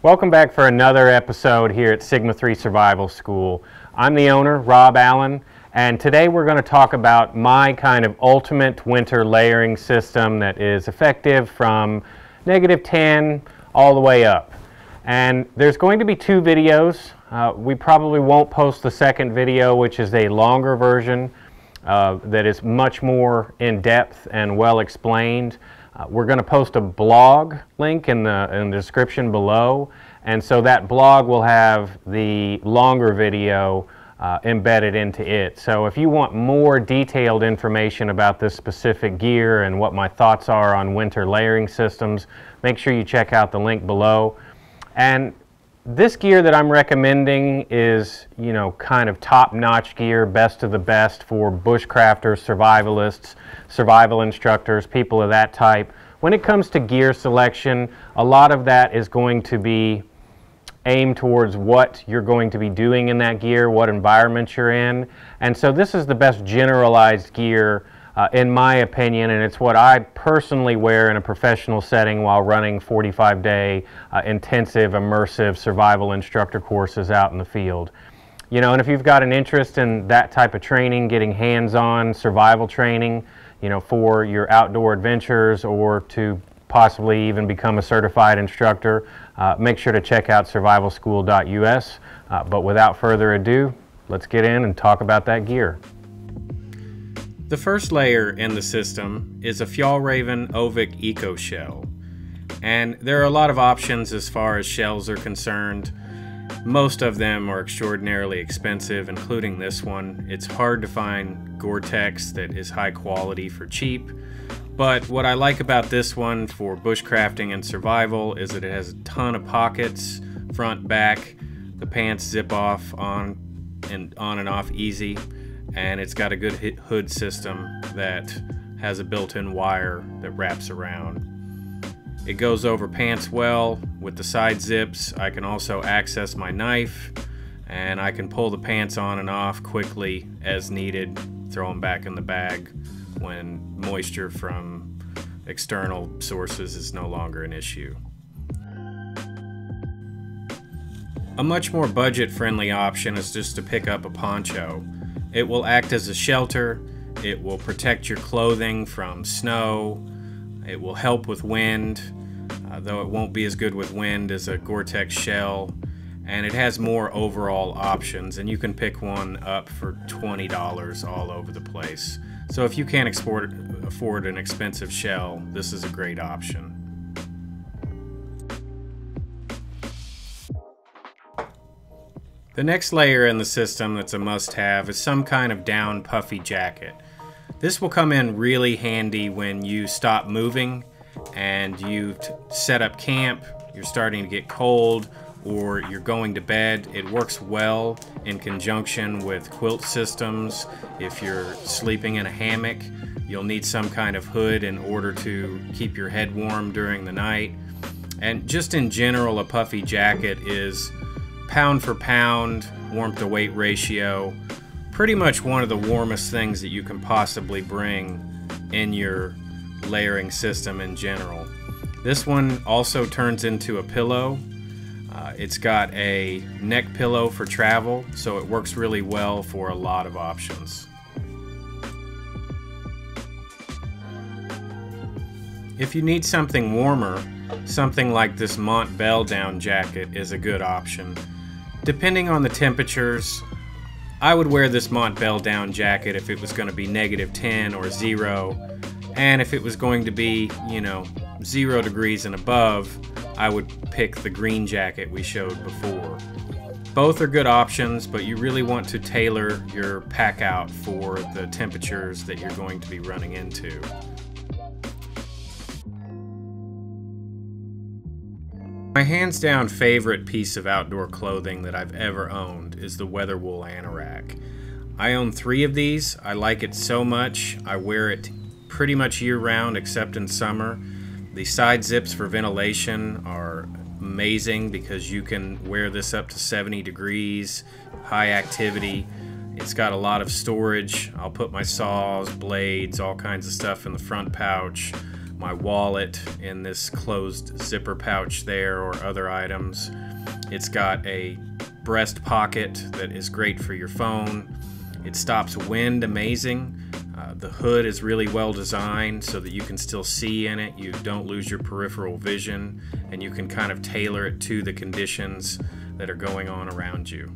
Welcome back for another episode here at Sigma 3 Survival School. I'm the owner, Rob Allen, and today we're going to talk about my kind of ultimate winter layering system that is effective from -10 all the way up. And there's going to be two videos. We probably won't post the second video, which is a longer version that is much more in-depth and well explained. We're going to post a blog link in the description below, and so that blog will have the longer video embedded into it. So if you want more detailed information about this specific gear and what my thoughts are on winter layering systems, make sure you check out the link below. And this gear that I'm recommending is, you know, kind of top-notch gear, best of the best for bushcrafters, survivalists, survival instructors, people of that type. When it comes to gear selection, a lot of that is going to be aimed towards what you're going to be doing in that gear, what environment you're in. And so this is the best generalized gear in my opinion, and it's what I personally wear in a professional setting while running 45-day intensive, immersive survival instructor courses out in the field. You know, and if you've got an interest in that type of training, getting hands-on survival training, you know, for your outdoor adventures or to possibly even become a certified instructor, make sure to check out survivalschool.us. But without further ado, let's get in and talk about that gear. The first layer in the system is a FJALLRAVEN OVIK Eco Shell, and there are a lot of options as far as shells are concerned. Most of them are extraordinarily expensive, including this one. It's hard to find Gore-Tex that is high quality for cheap, but what I like about this one for bushcrafting and survival is that it has a ton of pockets, front, back. The pants zip off on and off easy. And it's got a good hood system that has a built-in wire that wraps around. It goes over pants well with the side zips. I can also access my knife, and I can pull the pants on and off quickly as needed, throw them back in the bag when moisture from external sources is no longer an issue. A much more budget-friendly option is just to pick up a poncho. It will act as a shelter, it will protect your clothing from snow, it will help with wind, though it won't be as good with wind as a Gore-Tex shell, and it has more overall options, and you can pick one up for $20 all over the place. So if you can't afford an expensive shell, this is a great option. The next layer in the system that's a must-have is some kind of down puffy jacket. This will come in really handy when you stop moving and you've set up camp, you're starting to get cold, or you're going to bed. It works well in conjunction with quilt systems. If you're sleeping in a hammock, you'll need some kind of hood in order to keep your head warm during the night. And just in general, a puffy jacket is pound for pound, warmth to weight ratio, pretty much one of the warmest things that you can possibly bring in your layering system in general. This one also turns into a pillow. It's got a neck pillow for travel, so it works really well for a lot of options. If you need something warmer, something like this Montbell down jacket is a good option. Depending on the temperatures, I would wear this Montbell down jacket if it was going to be -10 or 0, and if it was going to be, you know, 0 degrees and above, I would pick the green jacket we showed before. Both are good options, but you really want to tailor your pack out for the temperatures that you're going to be running into. My hands down favorite piece of outdoor clothing that I've ever owned is the WEATHERWOOL ANORAK. I own 3 of these. I like it so much. I wear it pretty much year round except in summer. The side zips for ventilation are amazing because you can wear this up to 70 degrees, high activity. It's got a lot of storage. I'll put my saws, blades, all kinds of stuff in the front pouch. my wallet in this closed zipper pouch there, or other items. It's got a breast pocket that is great for your phone. It stops wind amazing. The hood is really well designed so that you can still see in it. You don't lose your peripheral vision, and you can kind of tailor it to the conditions that are going on around you.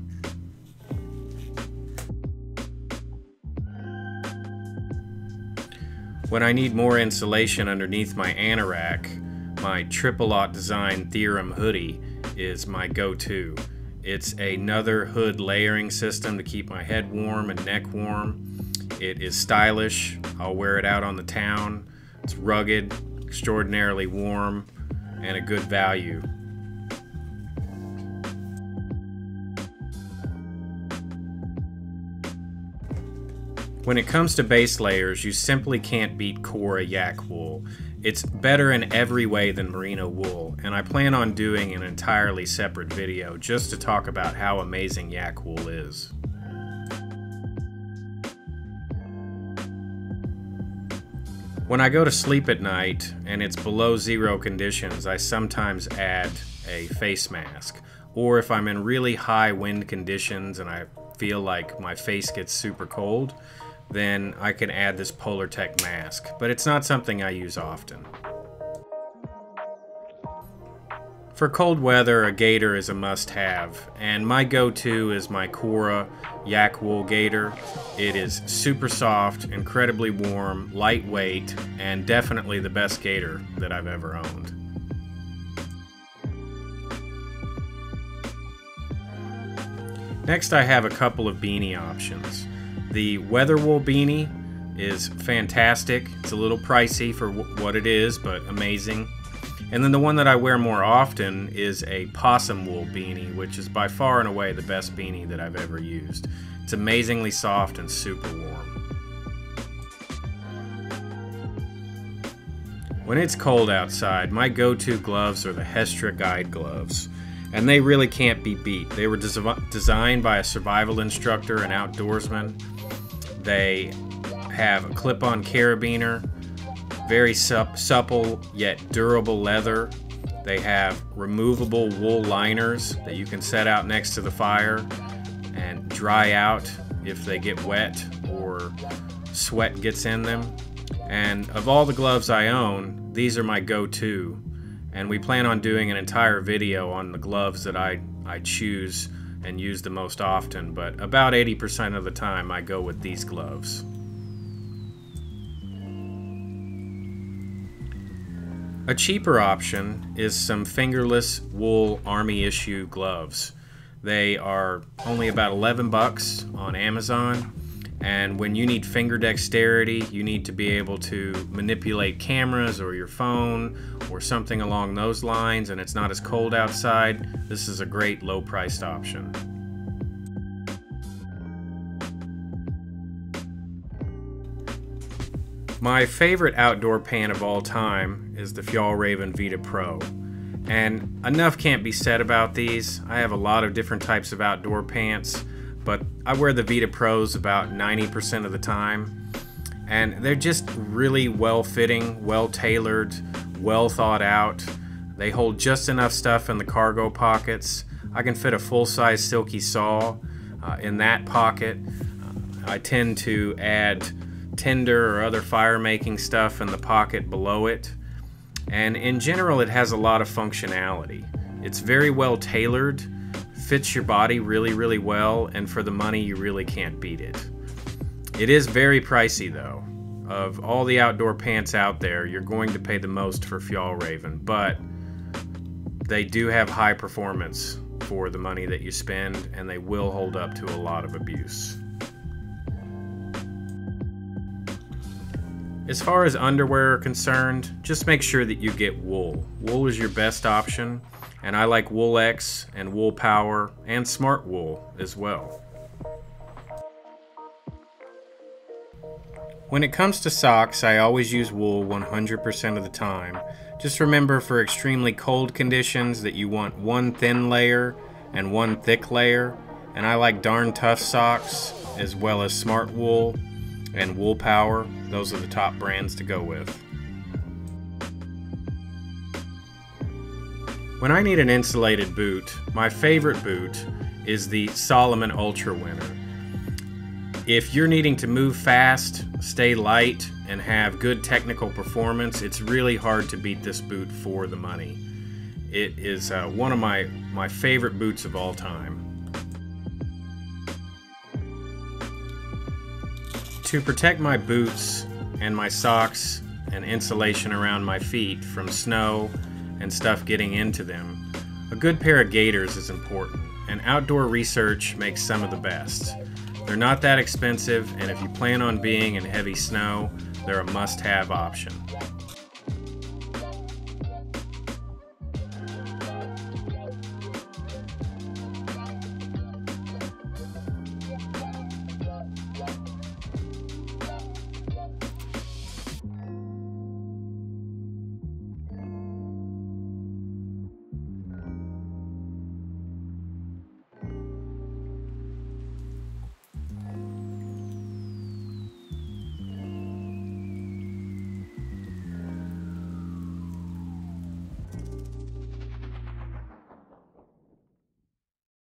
When I need more insulation underneath my ANORAK, my triple-aught design THEOREM hoodie is my go-to. It's another hood layering system to keep my head warm and neck warm. It is stylish. I'll wear it out on the town. It's rugged, extraordinarily warm, and a good value. When it comes to base layers, you simply can't beat KORA yak wool. It's better in every way than merino wool, and I plan on doing an entirely separate video just to talk about how amazing yak wool is. When I go to sleep at night and it's below zero conditions, I sometimes add a face mask. Or if I'm in really high wind conditions and I feel like my face gets super cold, then I can add this POLARTEC mask, but it's not something I use often. For cold weather, a gaiter is a must-have, and my go-to is my KORA yak wool gaiter. It is super soft, incredibly warm, lightweight, and definitely the best gaiter that I've ever owned. Next, I have a couple of beanie options. The WEATHERWOOL beanie is fantastic. It's a little pricey for what it is, but amazing. And then the one that I wear more often is a POSSUM wool beanie, which is by far and away the best beanie that I've ever used. It's amazingly soft and super warm. When it's cold outside, my go-to gloves are the HESTRA guide gloves. And they really can't be beat. They were designed by a survival instructor and outdoorsman. They have a clip-on carabiner, very supple yet durable leather. They have removable wool liners that you can set out next to the fire and dry out if they get wet or sweat gets in them. And of all the gloves I own, these are my go-to. And we plan on doing an entire video on the gloves that I choose and use the most often, but about 80% of the time I go with these gloves. A cheaper option is some fingerless wool army issue gloves. They are only about 11 bucks on Amazon. And when you need finger dexterity, you need to be able to manipulate cameras or your phone or something along those lines, and it's not as cold outside, this is a great low-priced option. My favorite outdoor pant of all time is the FJALLRAVEN VIDA Pro. And enough can't be said about these. I have a lot of different types of outdoor pants, but I wear the VIDA Pros about 90% of the time. And they're just really well-fitting, well-tailored, well-thought out. They hold just enough stuff in the cargo pockets. I can fit a full-size silky saw in that pocket. I tend to add tinder or other fire-making stuff in the pocket below it. And in general, it has a lot of functionality. It's very well-tailored, fits your body really, really well, and for the money, you really can't beat it. It is very pricey though. Of all the outdoor pants out there, you're going to pay the most for FJALLRAVEN, but they do have high performance for the money that you spend, and they will hold up to a lot of abuse. As far as underwear are concerned, just make sure that you get wool. Wool is your best option, and I like WOOLX and WOOLPOWER and Smart Wool as well. When it comes to socks, I always use wool 100% of the time. Just remember for extremely cold conditions that you want one thin layer and one thick layer, and I like Darn Tough socks as well as Smart Wool and WOOLPOWER. Those are the top brands to go with. When I need an insulated boot, my favorite boot is the Salomon Ultra Winter. If you're needing to move fast, stay light, and have good technical performance, it's really hard to beat this boot for the money. It is one of my favorite boots of all time. To protect my boots and my socks and insulation around my feet from snow and stuff getting into them, a good pair of gaiters is important, and Outdoor Research makes some of the best. They're not that expensive, and if you plan on being in heavy snow, they're a must-have option.